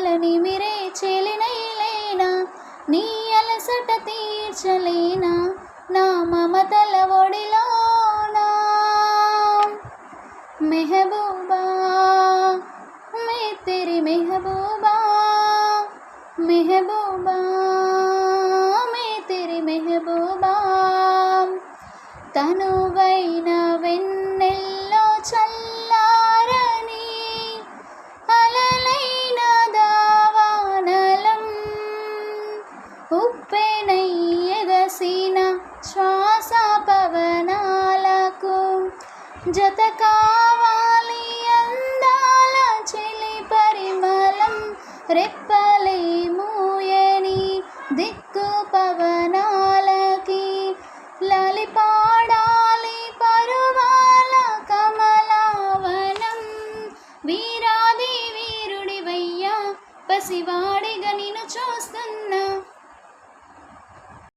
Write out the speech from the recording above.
కలని మిరే చెలినైలేనా, నీ అలసట తీర్చలేనా నా మమతల ఒడిలోనా. మెహబూబా मैं तेरी మెహబూబా, మెహబూబా मैं तेरी మెహబూబా. తనువైన వెన్నెల్లో చల్లారని అలలైన దావానలం, ఉప్పెనై ఎగసిన శ్వాస పవనాలకు జత కావాలి అందాల చెలి పరిమళం. రెప్పలే మూయని దిక్కు పవనాలకి లాలి పాడాలి పరువాల కమలావనం. వీరాది వీరుడివయ్యా, పసివాడిగా నిన్ను చూస్తున్నా